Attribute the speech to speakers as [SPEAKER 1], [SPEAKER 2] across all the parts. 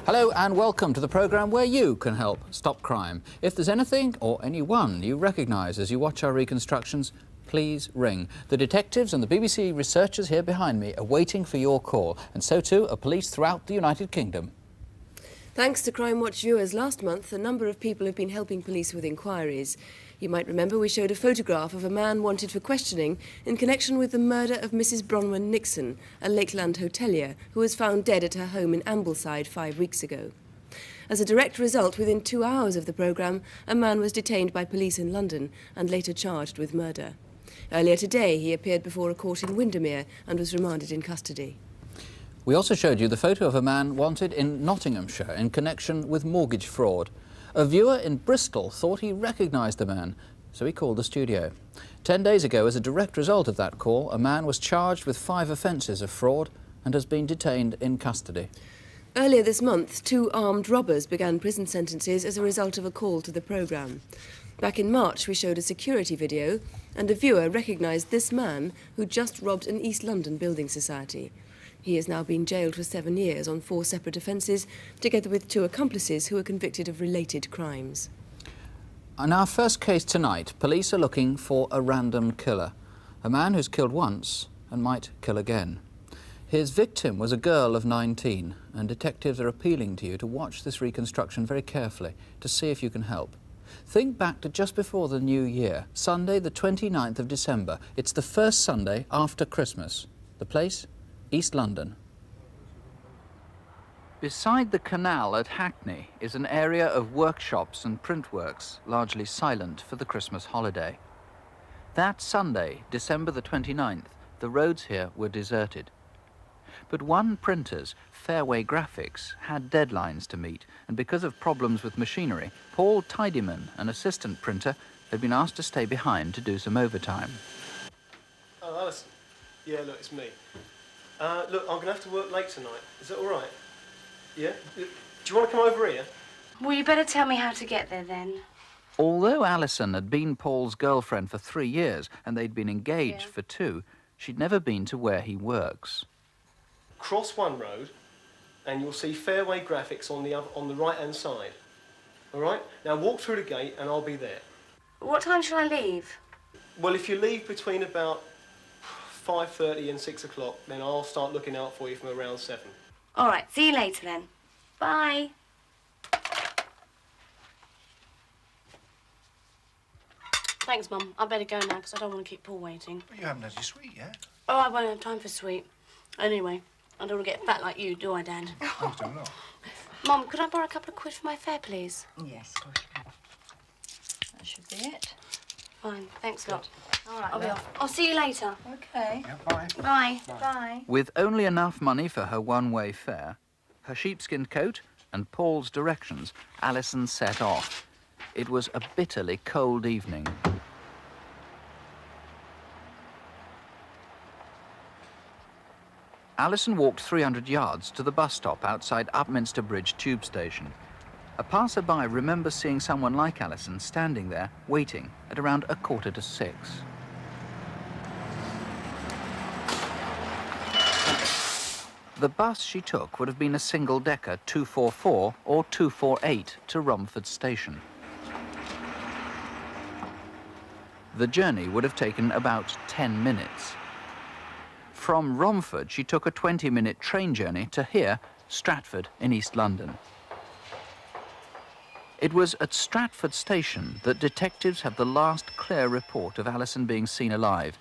[SPEAKER 1] Hello and welcome to the programme where you can help stop crime. If there's anything or anyone you recognise as you watch our reconstructions, please ring. The detectives and the BBC researchers here behind me are waiting for your call, and so too are police throughout the United Kingdom.
[SPEAKER 2] Thanks to Crimewatch viewers last month, a number of people have been helping police with inquiries. You might remember we showed a photograph of a man wanted for questioning in connection with the murder of Mrs. Bronwyn Nixon, a Lakeland hotelier who was found dead at her home in Ambleside 5 weeks ago. As a direct result, within 2 hours of the programme, a man was detained by police in London and later charged with murder. Earlier today, he appeared before a court in Windermere and was remanded in custody.
[SPEAKER 1] We also showed you the photo of a man wanted in Nottinghamshire in connection with mortgage fraud. A viewer in Bristol thought he recognised the man, so he called the studio. 10 days ago, as a direct result of that call, a man was charged with 5 offences of fraud and has been detained in custody.
[SPEAKER 2] Earlier this month, 2 armed robbers began prison sentences as a result of a call to the programme. Back in March, we showed a security video, and a viewer recognised this man who just robbed an East London building society. He has now been jailed for 7 years on 4 separate offences, together with 2 accomplices who were convicted of related crimes.
[SPEAKER 1] In our first case tonight, police are looking for a random killer, a man who's killed once and might kill again. His victim was a girl of 19, and detectives are appealing to you to watch this reconstruction very carefully to see if you can help. Think back to just before the New Year, Sunday the 29th of December. It's the first Sunday after Christmas. The place? East London. Beside the canal at Hackney is an area of workshops and printworks, largely silent for the Christmas holiday. That Sunday, December the 29th, the roads here were deserted. But one printer's, Fairway Graphics, had deadlines to meet, and because of problems with machinery, Paul Tidyman, an assistant printer, had been asked to stay behind to do some overtime.
[SPEAKER 3] Oh, Alison. Yeah, look, it's me. Look, I'm going to have to work late tonight. Is that all right? Yeah? Do you want to come over here?
[SPEAKER 4] Well, you better tell me how to get there then.
[SPEAKER 1] Although Alison had been Paul's girlfriend for 3 years and they'd been engaged for 2, she'd never been to where he works.
[SPEAKER 3] Cross one road and you'll see Fairway Graphics on the right-hand side. All right? Now walk through the gate and I'll be there.
[SPEAKER 4] What time shall I leave?
[SPEAKER 3] Well, if you leave between about 5:30 and 6 o'clock, then I'll start looking out for you from around 7.
[SPEAKER 4] All right, see you later then. Bye. Thanks, Mum. I better go now because I don't want to keep Paul waiting.
[SPEAKER 5] But you haven't had your sweet yet.
[SPEAKER 4] Oh, I won't have time for sweet. Anyway, I don't want to get fat like you, do I, Dad?
[SPEAKER 5] I do not.
[SPEAKER 4] Mum, could I borrow a couple of quid for my fare, please?
[SPEAKER 6] Yes, of course you can. That should be it.
[SPEAKER 4] Fine, thanks a lot.
[SPEAKER 6] All right,
[SPEAKER 4] I'll be
[SPEAKER 6] love.
[SPEAKER 4] off. I'll see you later.
[SPEAKER 6] Okay.
[SPEAKER 5] Yeah, bye.
[SPEAKER 4] Bye.
[SPEAKER 6] Bye.
[SPEAKER 1] With only enough money for her one-way fare, her sheepskin coat and Paul's directions, Alison set off. It was a bitterly cold evening. Alison walked 300 yards to the bus stop outside Upminster Bridge tube station. A passerby remembers seeing someone like Alison standing there, waiting, at around 5:45. The bus she took would have been a single-decker 244 or 248 to Romford station. The journey would have taken about 10 minutes. From Romford, she took a 20-minute train journey to here, Stratford in East London. It was at Stratford station that detectives had the last clear report of Alison being seen alive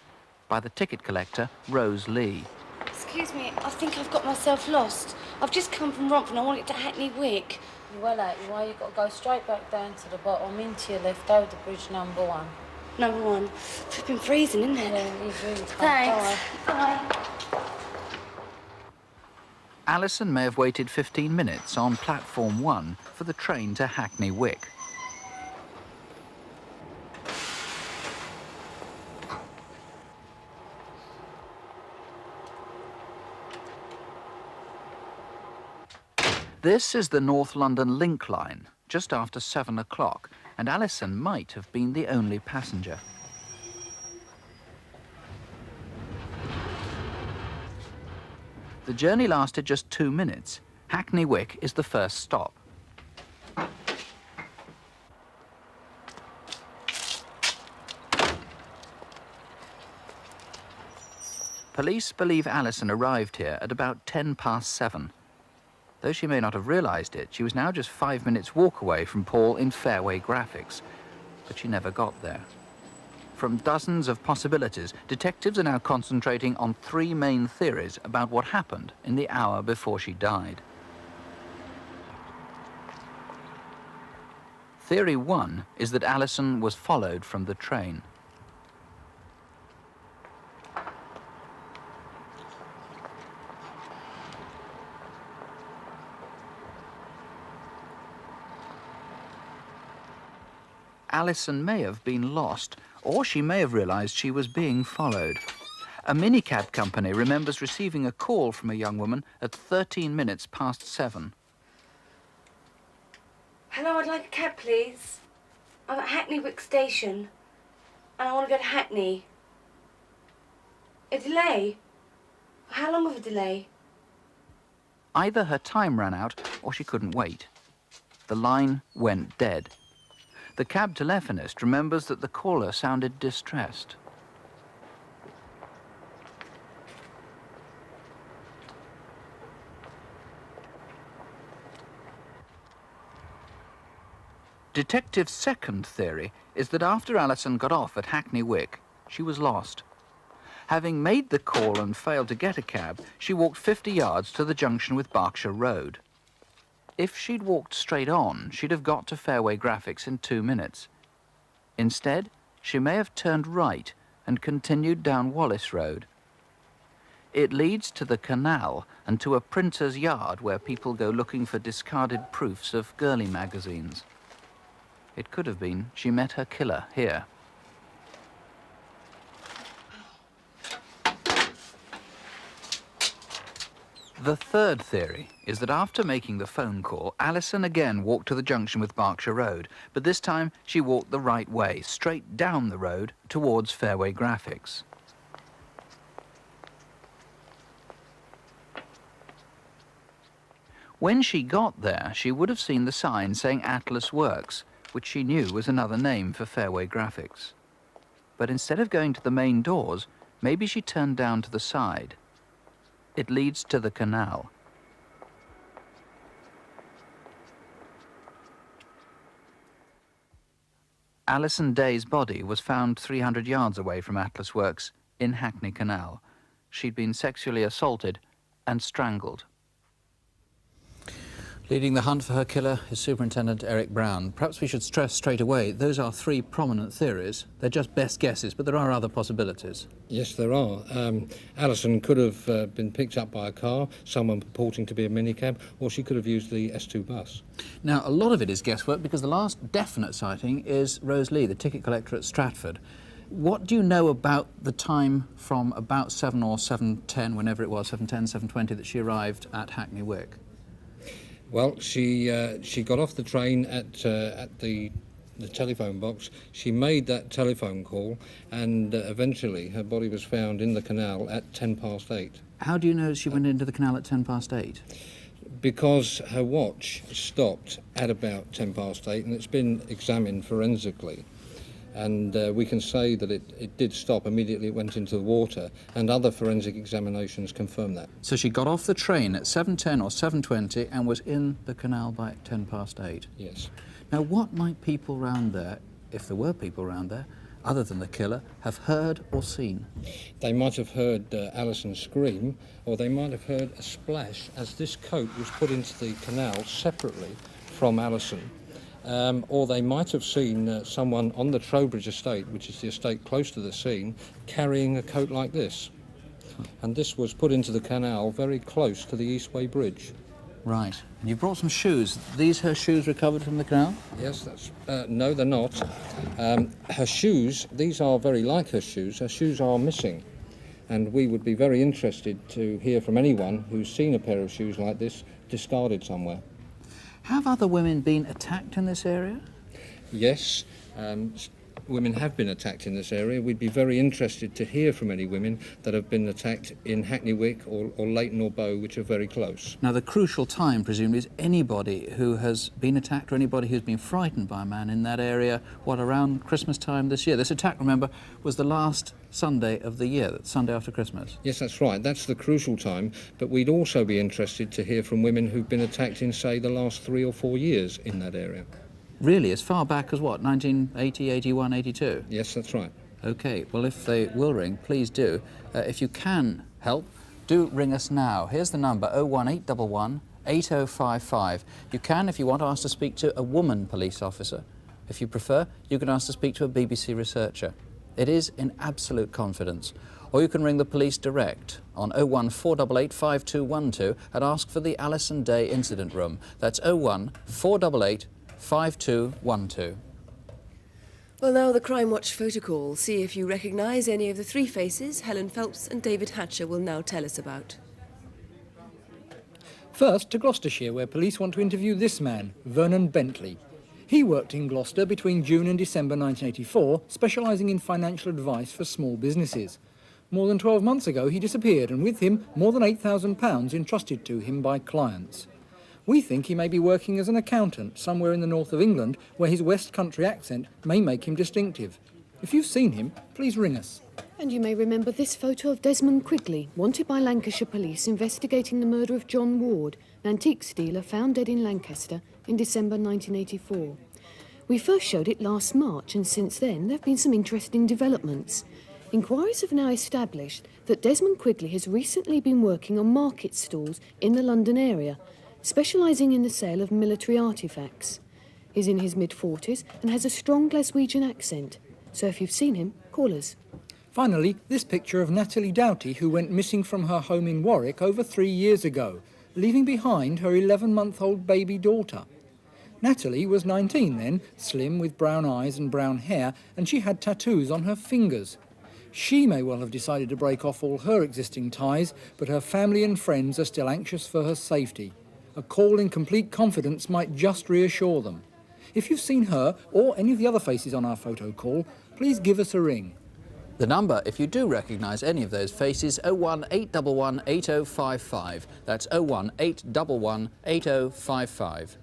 [SPEAKER 1] by the ticket collector, Rose Lee.
[SPEAKER 4] Excuse me, I think I've got myself lost. I've just come from Romford and I want it to Hackney Wick.
[SPEAKER 7] Well, why you've got to go straight back down to the bottom, into your left, over the bridge number 1.
[SPEAKER 4] Number 1. It's been freezing, isn't it?
[SPEAKER 7] Yeah, you've really tough.
[SPEAKER 4] Thanks. Bye.
[SPEAKER 1] Alison may have waited 15 minutes on platform 1 for the train to Hackney Wick. This is the North London Link line, just after 7 o'clock, and Alison might have been the only passenger. The journey lasted just 2 minutes. Hackney Wick is the first stop. Police believe Alison arrived here at about 7:10. Though she may not have realised it, she was now just 5 minutes' walk away from Paul in Fairway Graphics, but she never got there. From dozens of possibilities, detectives are now concentrating on 3 main theories about what happened in the hour before she died. Theory 1 is that Alison was followed from the train. Alison may have been lost, or she may have realised she was being followed. A minicab company remembers receiving a call from a young woman at 7:13.
[SPEAKER 4] Hello, I'd like a cab, please. I'm at Hackney Wick Station, and I want to go to Hackney. A delay? How long of a delay?
[SPEAKER 1] Either her time ran out, or she couldn't wait. The line went dead. The cab telephonist remembers that the caller sounded distressed. Detective's second theory is that after Alison got off at Hackney Wick, she was lost. Having made the call and failed to get a cab, she walked 50 yards to the junction with Berkshire Road. If she'd walked straight on, she'd have got to Fairway Graphics in 2 minutes. Instead, she may have turned right and continued down Wallace Road. It leads to the canal and to a printer's yard where people go looking for discarded proofs of girly magazines. It could have been she met her killer here. The third theory is that after making the phone call, Alison again walked to the junction with Berkshire Road, but this time she walked the right way, straight down the road towards Fairway Graphics. When she got there, she would have seen the sign saying Atlas Works, which she knew was another name for Fairway Graphics. But instead of going to the main doors, maybe she turned down to the side. It leads to the canal. Alison Day's body was found 300 yards away from Atlas Works in Hackney Canal. She'd been sexually assaulted and strangled. Leading the hunt for her killer is Superintendent Eric Brown. Perhaps we should stress straight away, those are 3 prominent theories. They're just best guesses, but there are other possibilities.
[SPEAKER 8] Yes, there are. Alison could have been picked up by a car, someone purporting to be a minicab, or she could have used the S2 bus.
[SPEAKER 1] Now, a lot of it is guesswork because the last definite sighting is Rose Lee, the ticket collector at Stratford. What do you know about the time from about 7 or 7:10, whenever it was, 7:10, 7:20, that she arrived at Hackney Wick?
[SPEAKER 8] Well, she got off the train at the telephone box. She made that telephone call, and eventually her body was found in the canal at 8:10.
[SPEAKER 1] How do you know she went into the canal at 8:10?
[SPEAKER 8] Because her watch stopped at about 8:10, and it's been examined forensically. And we can say that it did stop immediately. It went into the water, and other forensic examinations confirm that.
[SPEAKER 1] So she got off the train at 7:10 or 7:20 and was in the canal by 8:10?
[SPEAKER 8] Yes.
[SPEAKER 1] Now, what might people round there, if there were people round there, other than the killer, have heard or seen?
[SPEAKER 8] They might have heard Alison scream, or they might have heard a splash as this coat was put into the canal separately from Alison. Or they might have seen someone on the Trowbridge estate, which is the estate close to the scene, carrying a coat like this. And this was put into the canal very close to the Eastway Bridge.
[SPEAKER 1] Right. And you brought some shoes. These her shoes recovered from the canal?
[SPEAKER 8] Yes, that's... no, they're not. Her shoes, these are very like her shoes. Her shoes are missing. And we would be very interested to hear from anyone who's seen a pair of shoes like this discarded somewhere.
[SPEAKER 1] Have other women been attacked in this area?
[SPEAKER 8] Yes. women have been attacked in this area. We'd be very interested to hear from any women that have been attacked in Hackney Wick or Leighton or Bow, which are very close.
[SPEAKER 1] Now, the crucial time, presumably, is anybody who has been attacked or anybody who's been frightened by a man in that area, what, around Christmas time this year? This attack, remember, was the last Sunday of the year, the Sunday after Christmas.
[SPEAKER 8] Yes, that's right. That's the crucial time. But we'd also be interested to hear from women who've been attacked in, say, the last 3 or 4 years in that area.
[SPEAKER 1] Really, as far back as what, 1980, 81, 82?
[SPEAKER 8] Yes, that's right.
[SPEAKER 1] OK, well, if they will ring, please do. If you can help, do ring us now. Here's the number, 01811 8055. You can, if you want, ask to speak to a woman police officer. If you prefer, you can ask to speak to a BBC researcher. It is in absolute confidence. Or you can ring the police direct on 01488 5212 and ask for the Alison Day Incident Room. That's 01488 5212.
[SPEAKER 2] Well, now the Crimewatch photo call. See if you recognise any of the three faces Helen Phelps and David Hatcher will now tell us about.
[SPEAKER 9] First to Gloucestershire, where police want to interview this man, Vernon Bentley. He worked in Gloucester between June and December 1984, specialising in financial advice for small businesses. More than 12 months ago, he disappeared, and with him, more than £8,000 entrusted to him by clients. We think he may be working as an accountant somewhere in the north of England, where his West Country accent may make him distinctive. If you've seen him, please ring us.
[SPEAKER 10] And you may remember this photo of Desmond Quigley, wanted by Lancashire police investigating the murder of John Ward, an antiques dealer found dead in Lancaster in December 1984. We first showed it last March, and since then there have been some interesting developments. Inquiries have now established that Desmond Quigley has recently been working on market stalls in the London area, specialising in the sale of military artefacts. He's in his mid-40s and has a strong Glaswegian accent. So if you've seen him, call us.
[SPEAKER 9] Finally, this picture of Natalie Doughty, who went missing from her home in Warwick over 3 years ago, leaving behind her 11-month-old baby daughter. Natalie was 19 then, slim with brown eyes and brown hair, and she had tattoos on her fingers. She may well have decided to break off all her existing ties, but her family and friends are still anxious for her safety. A call in complete confidence might just reassure them. If you've seen her or any of the other faces on our photo call, please give us a ring.
[SPEAKER 1] The number, if you do recognise any of those faces, 01811 8055. That's 01811 8055.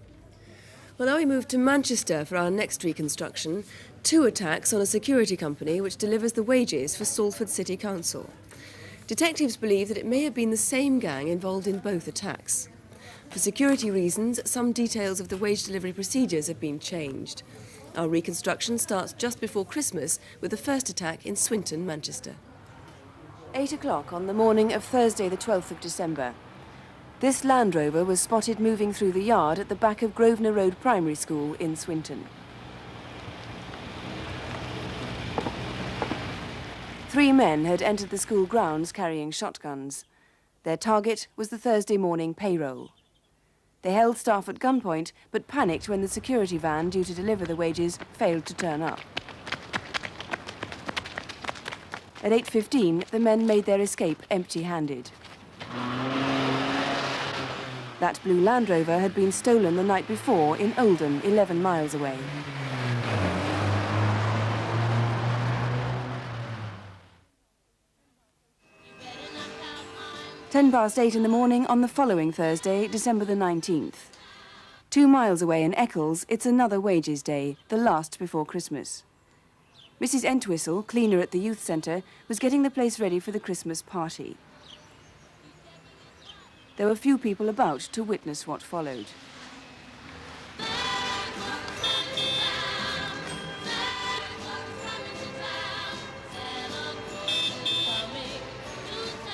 [SPEAKER 2] Well, now we move to Manchester for our next reconstruction. 2 attacks on a security company which delivers the wages for Salford City Council. Detectives believe that it may have been the same gang involved in both attacks. For security reasons, some details of the wage delivery procedures have been changed. Our reconstruction starts just before Christmas with the first attack in Swinton, Manchester. 8 o'clock on the morning of Thursday the 12th of December. This Land Rover was spotted moving through the yard at the back of Grosvenor Road Primary School in Swinton. 3 men had entered the school grounds carrying shotguns. Their target was the Thursday morning payroll. They held staff at gunpoint, but panicked when the security van due to deliver the wages failed to turn up. At 8:15, the men made their escape empty-handed. That blue Land Rover had been stolen the night before in Oldham, 11 miles away. Ten past 8 in the morning on the following Thursday, December the 19th. 2 miles away in Eccles, it's another wages day, the last before Christmas. Mrs. Entwistle, cleaner at the youth centre, was getting the place ready for the Christmas party. There were few people about to witness what followed.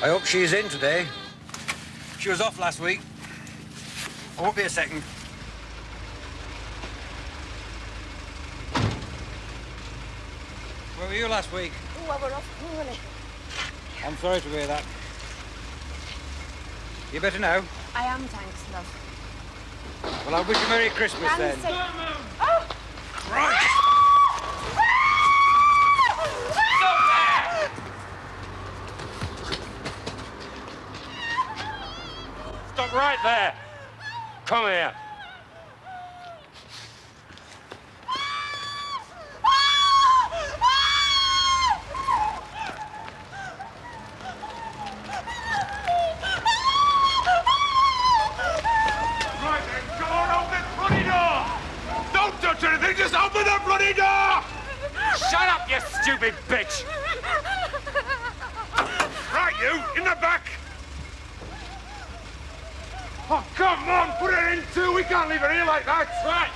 [SPEAKER 11] I hope she's in today. She was off last week. I won't be a second. Where were you last week?
[SPEAKER 4] Oh, I were off poorly.
[SPEAKER 11] I'm sorry to hear that. You better now?
[SPEAKER 4] I am, thanks, love.
[SPEAKER 11] Well, I'll wish you Merry Christmas then.
[SPEAKER 4] Oh!
[SPEAKER 11] Right! Stop right there! Come here!
[SPEAKER 12] stupid bitch! Right, you, in the back! Oh, come on, put her in too. We can't leave her here like that. Right.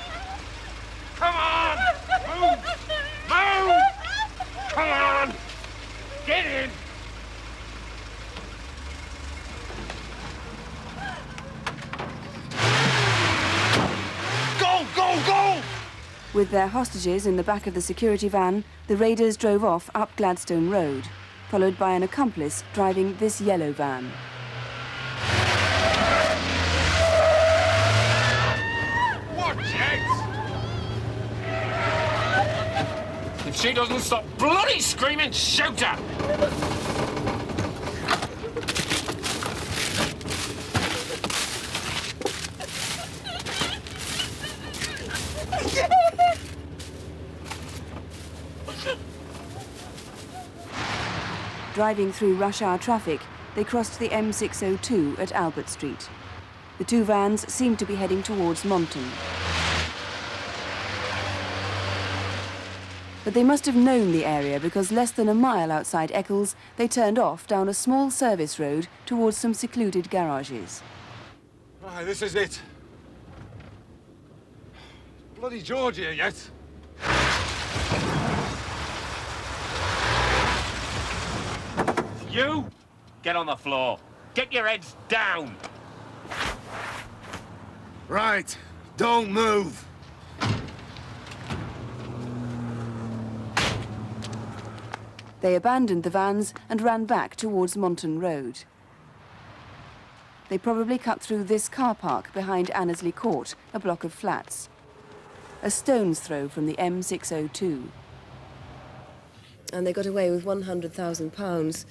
[SPEAKER 12] Come on. Move. Move. Come on. Get in.
[SPEAKER 3] Go, go, go!
[SPEAKER 13] With their hostages in the back of the security van, the raiders drove off up Gladstone Road, followed by an accomplice driving this yellow van.
[SPEAKER 12] If she doesn't stop bloody screaming, shoot her!
[SPEAKER 13] Driving through rush hour traffic, they crossed the M602 at Albert Street. The two vans seemed to be heading towards Monton. But they must have known the area because less than a mile outside Eccles, they turned off down a small service road towards some secluded garages.
[SPEAKER 12] Right, this is it. Bloody George here yet. You, get on the floor. Get your heads down.
[SPEAKER 3] Right, don't move.
[SPEAKER 13] They abandoned the vans and ran back towards Monton Road. They probably cut through this car park behind Annesley Court, a block of flats. A stone's throw from the M602.
[SPEAKER 2] And they got away with £100,000.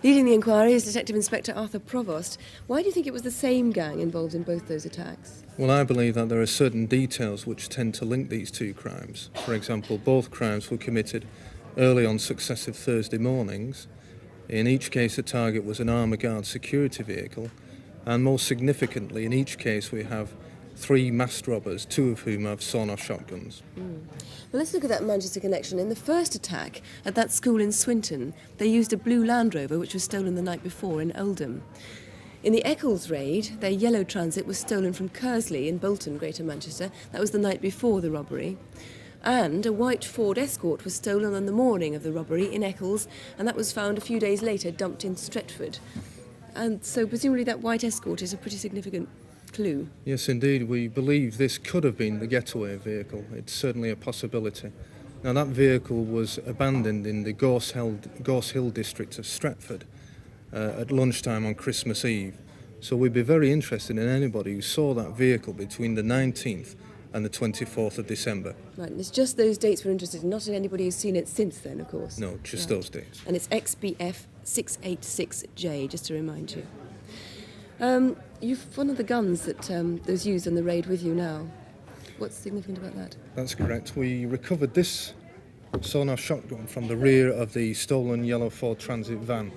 [SPEAKER 2] Leading the inquiry is Detective Inspector Arthur Provost. Why do you think it was the same gang involved in both those attacks?
[SPEAKER 8] Well, I believe that there are certain details which tend to link these two crimes. For example, both crimes were committed early on successive Thursday mornings. In each case, the target was an armoured guard security vehicle, and most significantly, in each case, we have 3 masked robbers, 2 of whom have sawn-off shotguns.
[SPEAKER 2] Well, let's look at that Manchester connection. In the first attack at that school in Swinton, they used a blue Land Rover which was stolen the night before in Oldham. In the Eccles raid, their yellow Transit was stolen from Kersley in Bolton, Greater Manchester. That was the night before the robbery. And a white Ford Escort was stolen on the morning of the robbery in Eccles, and that was found a few days later dumped in Stretford. And so presumably that white Escort is a pretty significant clue.
[SPEAKER 8] Yes, indeed. We believe this could have been the getaway vehicle. It's certainly a possibility. Now, that vehicle was abandoned in the Gorse Hill district of Stretford at lunchtime on Christmas Eve. So we'd be very interested in anybody who saw that vehicle between the 19th and the 24th of December.
[SPEAKER 2] Right, and it's just those dates we're interested in, not in anybody who's seen it since then, of course.
[SPEAKER 8] No, just those dates.
[SPEAKER 2] And it's XBF 686J, just to remind you. You've one of the guns that was used in the raid with you now. What's significant about that?
[SPEAKER 8] That's correct. We recovered this sawn-off shotgun from the rear of the stolen yellow Ford Transit van.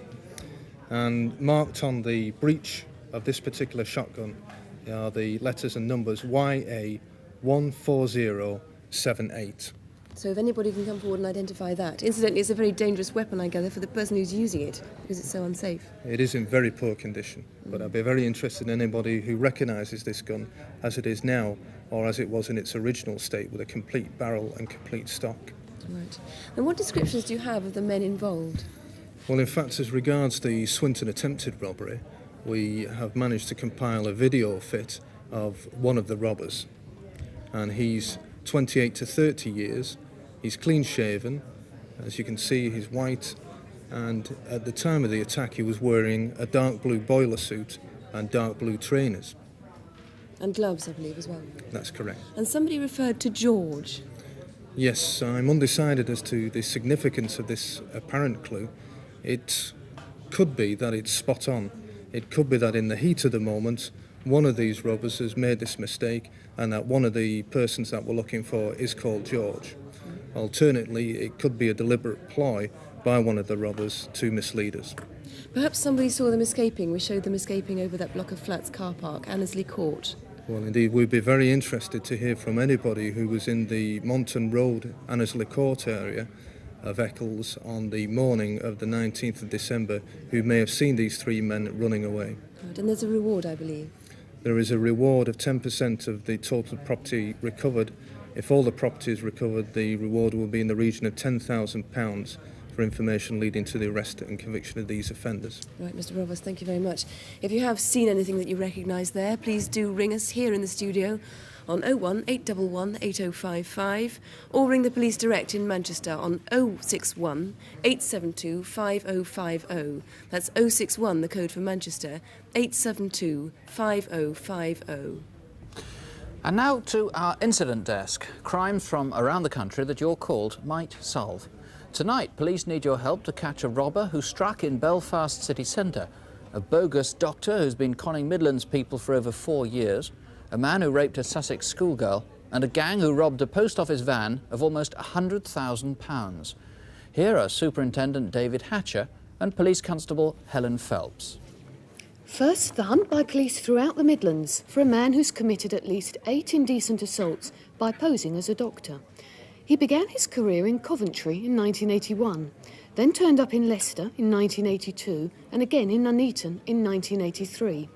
[SPEAKER 8] And marked on the breech of this particular shotgun are the letters and numbers YA14078.
[SPEAKER 2] So if anybody can come forward and identify that. Incidentally, it's a very dangerous weapon, I gather, for the person who's using it, because it's so unsafe.
[SPEAKER 8] It is in very poor condition, but I'd be very interested in anybody who recognises this gun as it is now, or as it was in its original state, with a complete barrel and complete stock.
[SPEAKER 2] Right. And what descriptions do you have of the men involved?
[SPEAKER 8] Well, in fact, as regards the Swinton attempted robbery, we have managed to compile a video fit of one of the robbers. And he's 28 to 30 years. He's clean-shaven. As you can see, he's white. And at the time of the attack, he was wearing a dark blue boiler suit and dark blue trainers.
[SPEAKER 2] And gloves, I believe, as well.
[SPEAKER 8] That's correct.
[SPEAKER 2] And somebody referred to George.
[SPEAKER 8] Yes, I'm undecided as to the significance of this apparent clue. It could be that it's spot on. It could be that in the heat of the moment, one of these robbers has made this mistake and that one of the persons that we're looking for is called George. Alternately, it could be a deliberate ploy by one of the robbers to mislead us.
[SPEAKER 2] Perhaps somebody saw them escaping. We showed them escaping over that block of flats car park, Annesley Court.
[SPEAKER 8] Well, indeed, we'd be very interested to hear from anybody who was in the Monton Road, Annesley Court area
[SPEAKER 14] of Eccles on the morning of the 19th of December who may have seen these three men running away.
[SPEAKER 2] Right, and there's a reward, I believe.
[SPEAKER 14] There is a reward of 10% of the total property recovered. If all the property is recovered, the reward will be in the region of £10,000 for information leading to the arrest and conviction of these offenders.
[SPEAKER 2] Right, Mr. Provost, thank you very much. If you have seen anything that you recognise there, please do ring us here in the studio on 01 811 8055 or ring the police direct in Manchester on 061 872 5050. That's 061, the code for Manchester, 872 5050.
[SPEAKER 1] And now to our incident desk. Crimes from around the country that your call might solve. Tonight, police need your help to catch a robber who struck in Belfast city centre, a bogus doctor who's been conning Midlands people for over 4 years, a man who raped a Sussex schoolgirl, and a gang who robbed a post office van of almost £100,000. Here are Superintendent David Hatcher and Police Constable Helen Phelps.
[SPEAKER 10] First, the hunt by police throughout the Midlands for a man who's committed at least 8 indecent assaults by posing as a doctor. He began his career in Coventry in 1981, then turned up in Leicester in 1982 and again in Nuneaton in 1983.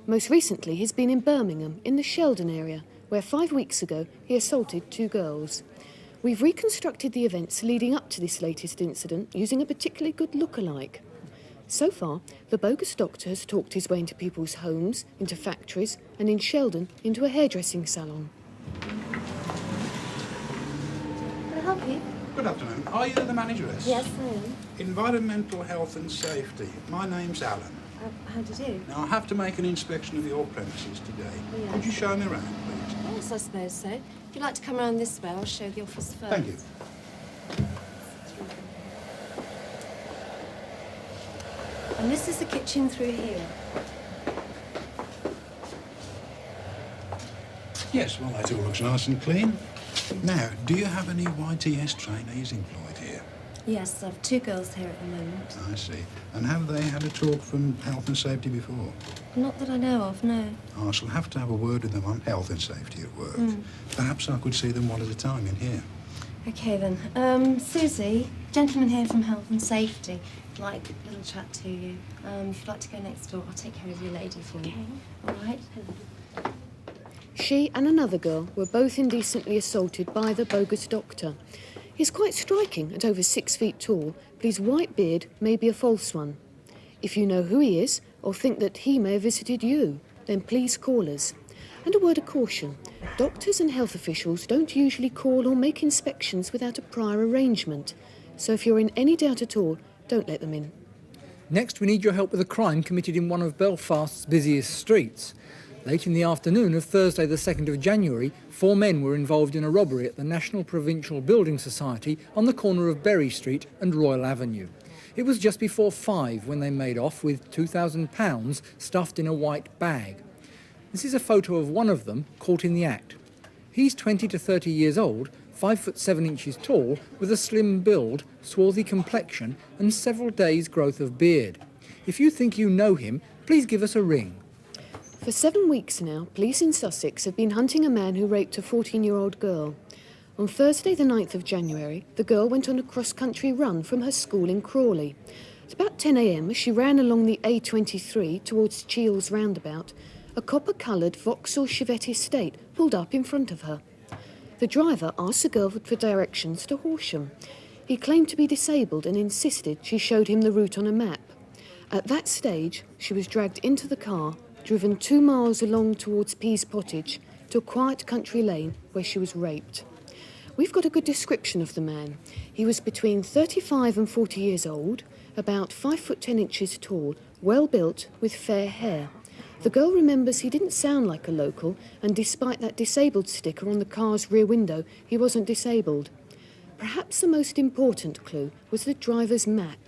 [SPEAKER 10] Most recently, he's been in Birmingham, in the Sheldon area, where 5 weeks ago he assaulted 2 girls. We've reconstructed the events leading up to this latest incident using a particularly good look-alike. So far, the bogus doctor has talked his way into people's homes, into factories, and in Sheldon, into a hairdressing salon.
[SPEAKER 4] Can I help you?
[SPEAKER 5] Good afternoon. Are you the manageress?
[SPEAKER 4] Yes, I am.
[SPEAKER 5] Environmental Health and Safety. My name's Alan.
[SPEAKER 4] How do you do?
[SPEAKER 5] Now, I have to make an inspection of your premises today.
[SPEAKER 4] Oh, yeah.
[SPEAKER 5] Could you show me around, please?
[SPEAKER 4] Yes, I suppose so. If you'd like to come around this way, I'll show the office first.
[SPEAKER 5] Thank you.
[SPEAKER 4] And this is the kitchen through here.
[SPEAKER 5] Yes, well, that all looks nice and clean. Now, do you have any YTS trainees employed here?
[SPEAKER 4] Yes, I've 2 girls here at the moment.
[SPEAKER 5] I see. And have they had a talk from health and safety before?
[SPEAKER 4] Not that I know of, no.
[SPEAKER 5] I shall have to have a word with them on health and safety at work. Perhaps I could see them one at a time in here.
[SPEAKER 4] OK, then. Susie, gentleman here from Health and Safety. I'd like a little chat to you. If you'd like to go next door, I'll take care of your lady for you. All right?
[SPEAKER 10] She and another girl were both indecently assaulted by the bogus doctor. He's quite striking at over 6 feet tall, but his white beard may be a false one. If you know who he is, or think that he may have visited you, then please call us. And a word of caution, doctors and health officials don't usually call or make inspections without a prior arrangement. So if you're in any doubt at all, don't let them in.
[SPEAKER 9] Next, we need your help with a crime committed in one of Belfast's busiest streets. Late in the afternoon of Thursday the 2nd of January, 4 men were involved in a robbery at the National Provincial Building Society on the corner of Berry Street and Royal Avenue. It was just before 5 when they made off with £2,000 stuffed in a white bag. This is a photo of one of them caught in the act. He's 20 to 30 years old, 5 foot 7 inches tall, with a slim build, swarthy complexion and several days' growth of beard. If you think you know him, please give us a ring.
[SPEAKER 10] For 7 weeks now, police in Sussex have been hunting a man who raped a 14-year-old girl. On Thursday the 9th of January, the girl went on a cross-country run from her school in Crawley. At about 10 a.m, as she ran along the A23 towards Cheels roundabout, a copper-coloured Vauxhall Chevette Estate pulled up in front of her. The driver asked the girl for directions to Horsham. He claimed to be disabled and insisted she showed him the route on a map. At that stage, she was dragged into the car, driven 2 miles along towards Pease Pottage to a quiet country lane where she was raped. We've got a good description of the man. He was between 35 and 40 years old, about 5 foot 10 inches tall, well built, with fair hair. The girl remembers he didn't sound like a local, and despite that disabled sticker on the car's rear window, he wasn't disabled. Perhaps the most important clue was the driver's map.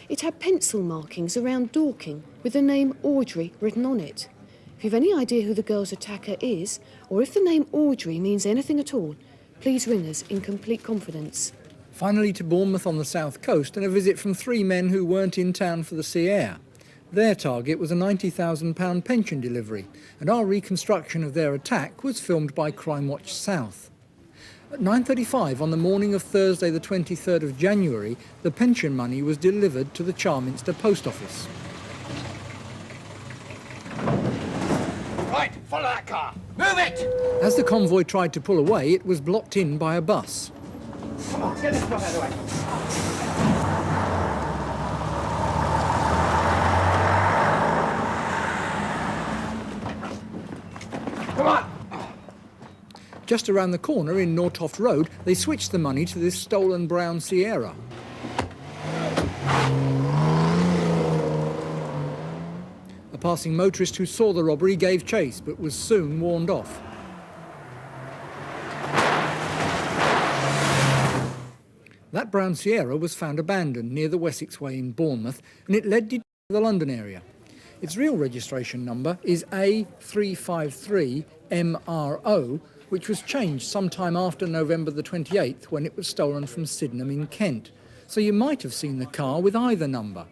[SPEAKER 10] It had pencil markings around Dorking with the name Audrey written on it. If you've any idea who the girl's attacker is, or if the name Audrey means anything at all, please ring us in complete confidence.
[SPEAKER 9] Finally to Bournemouth on the south coast and a visit from 3 men who weren't in town for the sea air. Their target was a £90,000 pension delivery, and our reconstruction of their attack was filmed by Crimewatch South. At 9:35 on the morning of Thursday the 23rd of January, the pension money was delivered to the Charminster post office.
[SPEAKER 12] Right, follow that car. Move it!
[SPEAKER 9] As the convoy tried to pull away, it was blocked in by a bus.
[SPEAKER 12] Come on, get this stuff out of the way. Come on!
[SPEAKER 9] Just around the corner in Nortoft Road, they switched the money to this stolen brown Sierra. A passing motorist who saw the robbery gave chase, but was soon warned off. That brown Sierra was found abandoned near the Wessex Way in Bournemouth, and it led to the London area. Its real registration number is A353MRO, which was changed sometime after November the 28th when it was stolen from Sydenham in Kent. So you might have seen the car with either number.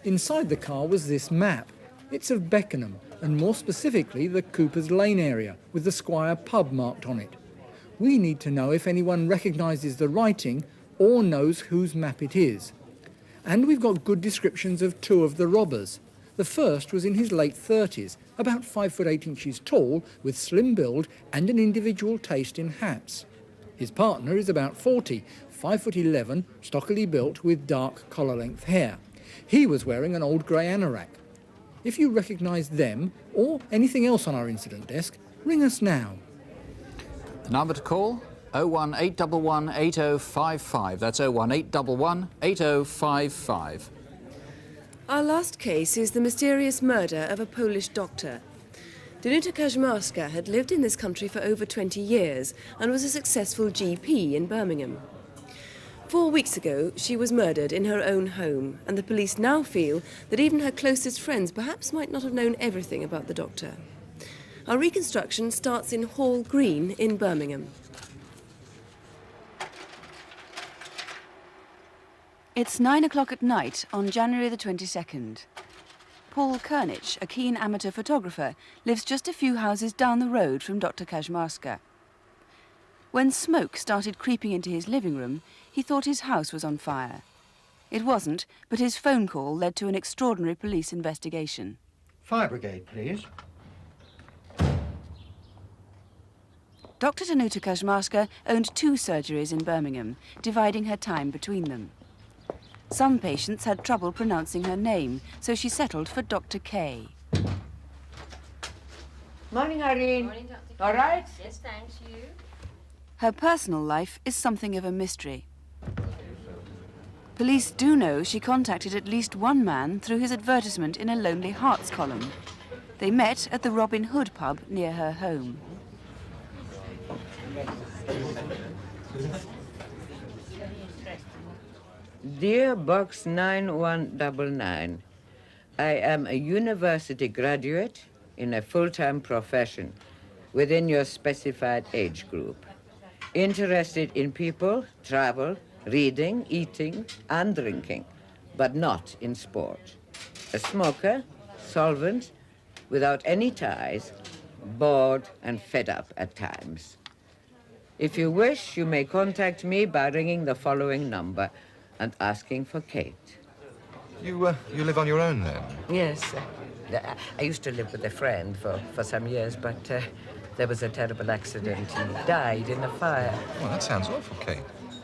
[SPEAKER 9] Inside the car was this map. It's of Beckenham, and more specifically the Cooper's Lane area, with the Squire pub marked on it. We need to know if anyone recognises the writing or knows whose map it is. And we've got good descriptions of two of the robbers. The first was in his late 30s, about 5 foot 8 inches tall, with slim build and an individual taste in hats. His partner is about 40, 5 foot 11, stockily built with dark collar-length hair. He was wearing an old grey anorak. If you recognise them, or anything else on our incident desk, ring us now.
[SPEAKER 1] The number to call? 01811 8055. That's 01811 8055.
[SPEAKER 2] Our last case is the mysterious murder of a Polish doctor. Danuta Kaczmarska had lived in this country for over 20 years and was a successful GP in Birmingham. 4 weeks ago, she was murdered in her own home, and the police now feel that even her closest friends perhaps might not have known everything about the doctor. Our reconstruction starts in Hall Green in Birmingham.
[SPEAKER 13] It's 9 o'clock at night on January the 22nd. Paul Kernich, a keen amateur photographer, lives just a few houses down the road from Dr. Kaczmarska. When smoke started creeping into his living room, he thought his house was on fire. It wasn't, but his phone call led to an extraordinary police investigation.
[SPEAKER 11] Fire brigade, please.
[SPEAKER 13] Dr. Danuta Kaczmarska owned 2 surgeries in Birmingham, dividing her time between them. Some patients had trouble pronouncing her name, so she settled for Dr. K.
[SPEAKER 15] Morning, Irene.
[SPEAKER 6] Morning, Dr.
[SPEAKER 15] All right?
[SPEAKER 6] Yes, thanks. You?
[SPEAKER 13] Her personal life is something of a mystery. Police do know she contacted at least one man through his advertisement in a Lonely Hearts column. They met at the Robin Hood pub near her home.
[SPEAKER 15] Dear Box 9199, I am a university graduate in a full-time profession within your specified age group. Interested in people, travel, reading, eating, and drinking, but not in sport. A smoker, solvent, without any ties, bored and fed up at times. If you wish, you may contact me by ringing the following number and asking for Kate.
[SPEAKER 16] You live on your own, then?
[SPEAKER 15] Yes. I used to live with a friend for some years, but there was a terrible accident. He died in a fire.
[SPEAKER 16] Well, that sounds awful, Kate.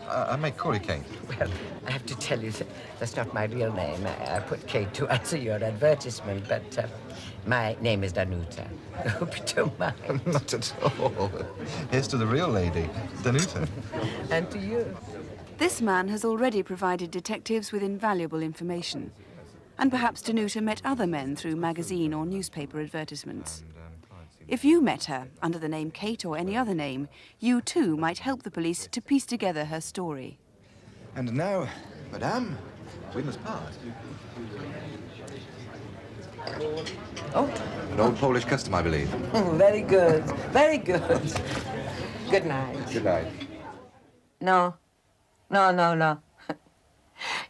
[SPEAKER 16] I may call you Kate.
[SPEAKER 15] Well, I have to tell you, that's not my real name. I put Kate to answer your advertisement, but my name is Danuta. I hope you don't mind.
[SPEAKER 16] Not at all. Here's to the real lady, Danuta.
[SPEAKER 15] And to you.
[SPEAKER 13] This man has already provided detectives with invaluable information. And perhaps Danuta met other men through magazine or newspaper advertisements. If you met her under the name Kate or any other name, you too might help the police to piece together her story.
[SPEAKER 16] And now, madame, we must part.
[SPEAKER 15] Oh.
[SPEAKER 16] An old Polish custom, I believe.
[SPEAKER 15] Oh, very good. Very good. Good night.
[SPEAKER 16] Good night.
[SPEAKER 15] No.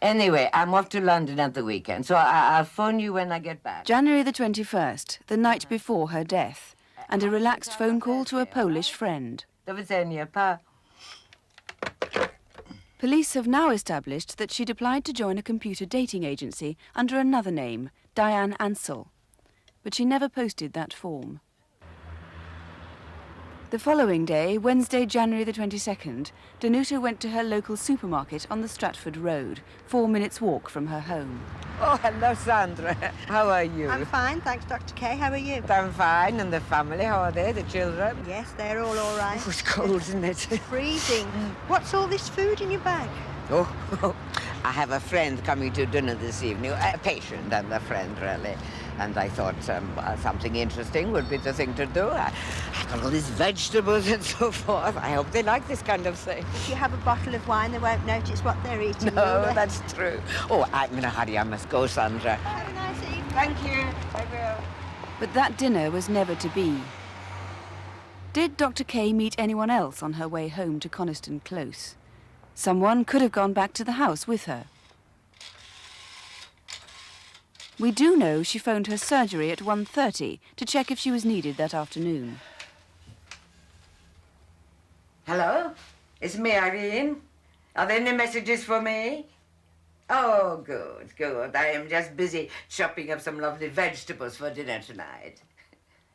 [SPEAKER 15] Anyway, I'm off to London at the weekend, so I'll phone you when I get back.
[SPEAKER 13] January the 21st, the night before her death, and a relaxed phone call to a Polish friend.
[SPEAKER 15] Do widzenia, pa.
[SPEAKER 13] Police have now established that she'd applied to join a computer dating agency under another name, Diane Ansell, but she never posted that form. The following day, Wednesday, January the 22nd, Danuta went to her local supermarket on the Stratford Road, 4 minutes' walk from her home.
[SPEAKER 15] Oh, hello, Sandra. How are you?
[SPEAKER 17] I'm fine, thanks, Dr. Kay. How are you?
[SPEAKER 15] I'm fine. And the family, how are they, the children?
[SPEAKER 17] Yes, they're all right.
[SPEAKER 15] Oh, it's cold, isn't it?
[SPEAKER 17] It's freezing. What's all this food in your bag?
[SPEAKER 15] Oh, I have a friend coming to dinner this evening, a patient and a friend, really. And I thought something interesting would be the thing to do. I got all these vegetables and so forth. I hope they like this kind of thing.
[SPEAKER 17] If you have a bottle of wine, they won't notice what they're eating.
[SPEAKER 15] No, that's true. Oh, I'm in a hurry. I must go, Sandra.
[SPEAKER 17] Have a nice evening.
[SPEAKER 15] Thank you. I will.
[SPEAKER 13] But that dinner was never to be. Did Dr. Kay meet anyone else on her way home to Coniston Close? Someone could have gone back to the house with her. We do know she phoned her surgery at 1:30 to check if she was needed that afternoon.
[SPEAKER 15] Hello? It's me, Irene. Are there any messages for me? Oh, good, good. I am just busy chopping up some lovely vegetables for dinner tonight.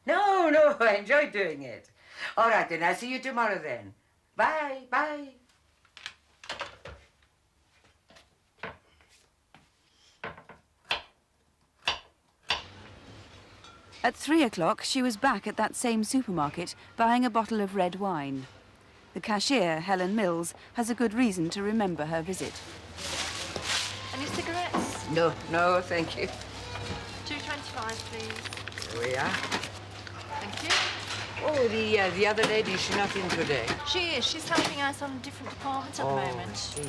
[SPEAKER 15] No, I enjoy doing it. All right, then. I'll see you tomorrow, then. Bye, bye.
[SPEAKER 13] At 3 o'clock, she was back at that same supermarket buying a bottle of red wine. The cashier, Helen Mills, has a good reason to remember her visit.
[SPEAKER 6] Any cigarettes?
[SPEAKER 15] No, thank you.
[SPEAKER 6] 2.25, please.
[SPEAKER 15] Here we are.
[SPEAKER 6] Thank you.
[SPEAKER 15] Oh, the other lady, she's not in today.
[SPEAKER 6] She is. She's helping out on a different department at the moment.
[SPEAKER 15] I see.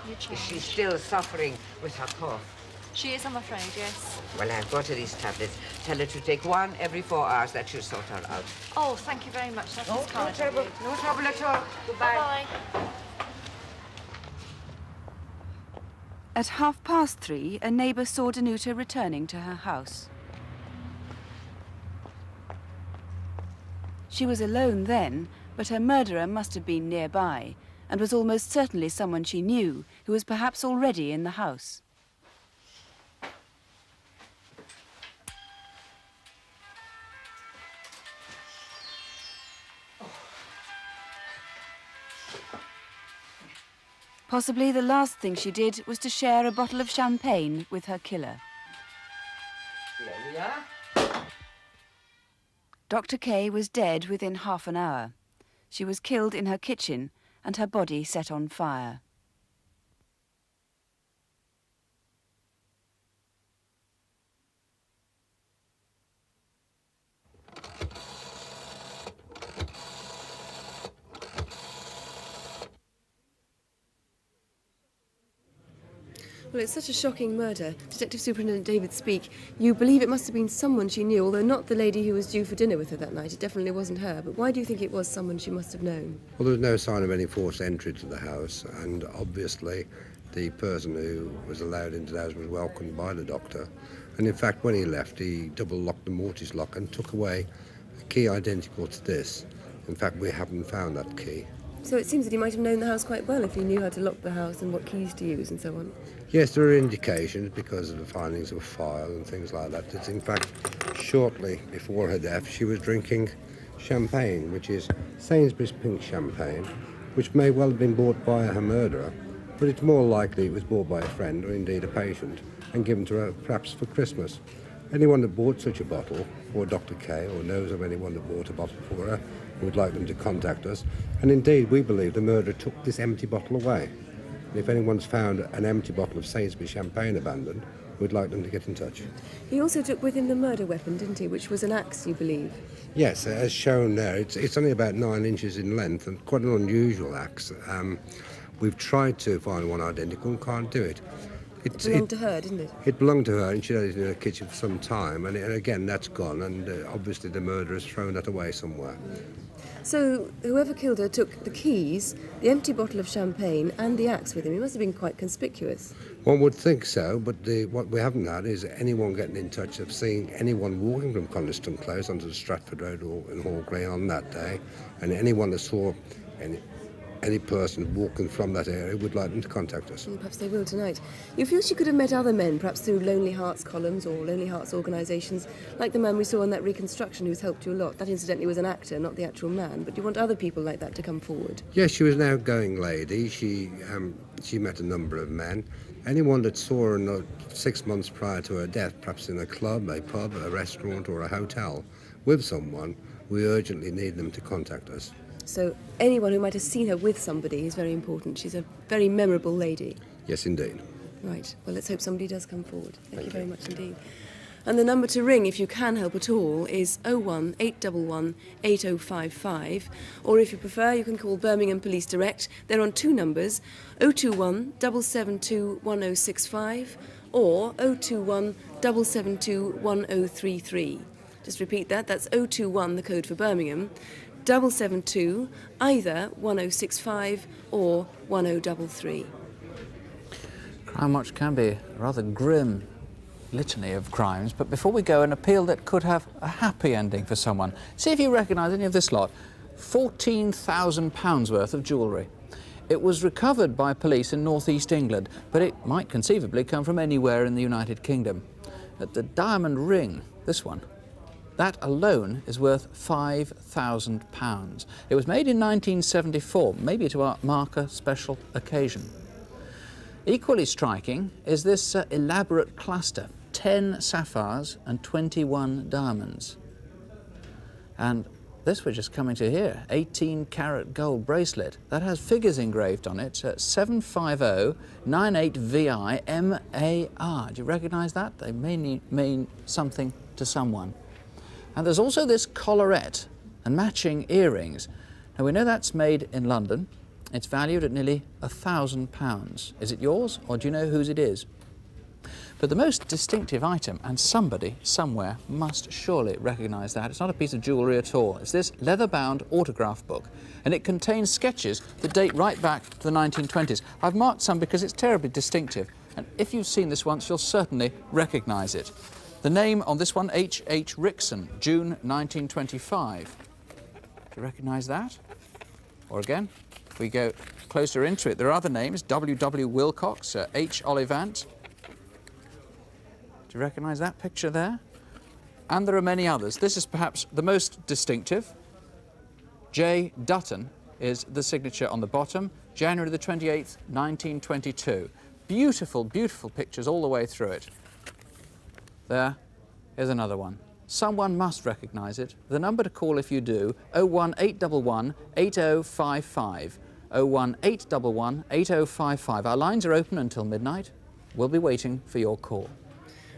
[SPEAKER 6] You
[SPEAKER 15] Is
[SPEAKER 6] change.
[SPEAKER 15] she still suffering with her cough?
[SPEAKER 6] She is, I'm afraid, yes.
[SPEAKER 15] Well, I've got her these tablets. Tell her to take one every 4 hours. That should sort her out.
[SPEAKER 6] Oh, thank you very much. That's
[SPEAKER 15] No
[SPEAKER 6] kind of
[SPEAKER 15] trouble.
[SPEAKER 6] you.
[SPEAKER 15] No trouble at all. Goodbye.
[SPEAKER 6] Bye-bye.
[SPEAKER 13] At 3:30, a neighbour saw Danuta returning to her house. She was alone then, but her murderer must have been nearby and was almost certainly someone she knew who was perhaps already in the house. Possibly the last thing she did was to share a bottle of champagne with her killer.
[SPEAKER 15] Here we are.
[SPEAKER 13] Dr. Kay was dead within half an hour. She was killed in her kitchen and her body set on fire.
[SPEAKER 2] Well, it's such a shocking murder. Detective Superintendent David Speak, you believe it must have been someone she knew, although not the lady who was due for dinner with her that night. It definitely wasn't her. But why do you think it was someone she must have known?
[SPEAKER 18] Well, there was no sign of any forced entry to the house, and obviously the person who was allowed into the house was welcomed by the doctor. And in fact, when he left, he double-locked the mortise lock and took away a key identical to this. In fact, we haven't found that key.
[SPEAKER 2] So it seems that he might have known the house quite well if he knew how to lock the house and what keys to use and so on.
[SPEAKER 18] Yes, there are indications because of the findings of a file and things like that. That in fact, shortly before her death, she was drinking champagne, which is Sainsbury's pink champagne, which may well have been bought by her murderer, but it's more likely it was bought by a friend or indeed a patient and given to her perhaps for Christmas. Anyone that bought such a bottle for Dr. Kay or knows of anyone that bought a bottle for her would like them to contact us. And indeed, we believe the murderer took this empty bottle away. And if anyone's found an empty bottle of Sainsbury's champagne abandoned, we'd like them to get in touch.
[SPEAKER 2] He also took with him the murder weapon, didn't he, which was an axe, you believe?
[SPEAKER 18] Yes, as shown there, it's only about 9 inches in length and quite an unusual axe. We've tried to find one identical and can't do it.
[SPEAKER 2] It belonged to her, didn't it?
[SPEAKER 18] It belonged to her, and she had it in her kitchen for some time, and again, that's gone, and obviously the murderer has thrown that away somewhere.
[SPEAKER 2] So whoever killed her took the keys, the empty bottle of champagne and the axe with him. He must have been quite conspicuous.
[SPEAKER 18] One would think so, but what we haven't had is anyone getting in touch of seeing anyone walking from Coniston Close onto the Stratford Road or in Hall Green on that day, and anyone that saw any person walking from that area would like them to contact us.
[SPEAKER 2] Perhaps they will tonight. You feel she could have met other men, perhaps through Lonely Hearts columns or Lonely Hearts organisations, like the man we saw in that reconstruction who's helped you a lot. That incidentally was an actor, not the actual man, but you want other people like that to come forward.
[SPEAKER 18] Yes, she was an outgoing lady. She met a number of men. Anyone that saw her 6 months prior to her death, perhaps in a club, a pub, a restaurant or a hotel, with someone, we urgently need them to contact us.
[SPEAKER 2] So anyone who might have seen her with somebody is very important. She's a very memorable lady.
[SPEAKER 18] Yes, indeed.
[SPEAKER 2] Right. Well, let's hope somebody does come forward. Thank you very much indeed. And the number to ring, if you can help at all, is 01 811 8055. Or if you prefer, you can call Birmingham Police Direct. They're on 2 numbers, 021 772 1065 or 021 772 1033. Just repeat that. That's 021, the code for Birmingham, 772, either 1065 or 1033.
[SPEAKER 1] Crimewatch can be a rather grim litany of crimes, but before we go, an appeal that could have a happy ending for someone. See if you recognise any of this lot. £14,000 worth of jewellery. It was recovered by police in North East England, but it might conceivably come from anywhere in the United Kingdom. At the diamond ring, this one, that alone is worth £5,000. It was made in 1974, maybe to mark a special occasion. Equally striking is this elaborate cluster, 10 sapphires and 21 diamonds. And this we're just coming to here, 18-carat gold bracelet. That has figures engraved on it, 75098VIMAR. Do you recognise that? They may mean something to someone. And there's also this collarette and matching earrings. Now we know that's made in London. It's valued at nearly £1,000. Is it yours, or do you know whose it is? But the most distinctive item, and somebody somewhere must surely recognise that, it's not a piece of jewellery at all. It's this leather-bound autograph book, and it contains sketches that date right back to the 1920s. I've marked some because it's terribly distinctive, and if you've seen this once, you'll certainly recognise it. The name on this one, H.H. Rickson, June 1925. Do you recognise that? Or again, if we go closer into it, there are other names, W.W. Wilcox, H. Ollivant. Do you recognise that picture there? And there are many others. This is perhaps the most distinctive. J. Dutton is the signature on the bottom, January the 28th, 1922. Beautiful, beautiful pictures all the way through it. There is another one. Someone must recognise it. The number to call if you do, 01811 8055. 01811 8055. Our lines are open until midnight. We'll be waiting for your call.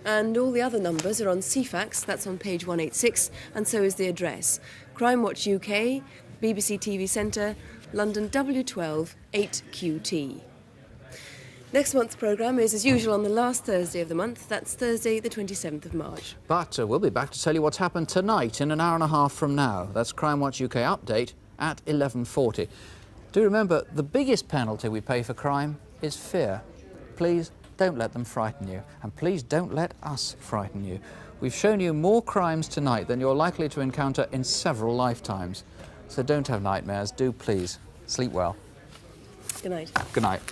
[SPEAKER 2] And all the other numbers are on CFAX, that's on page 186, and so is the address. Crimewatch UK, BBC TV Centre, London W12 8QT. Next month's programme is, as usual, on the last Thursday of the month. That's Thursday, the 27th of March.
[SPEAKER 1] But we'll be back to tell you what's happened tonight in an hour and a half from now. That's Crimewatch UK Update at 11:40. Do remember, the biggest penalty we pay for crime is fear. Please don't let them frighten you, and please don't let us frighten you. We've shown you more crimes tonight than you're likely to encounter in several lifetimes. So don't have nightmares. Do please sleep well.
[SPEAKER 2] Good night.
[SPEAKER 1] Good night.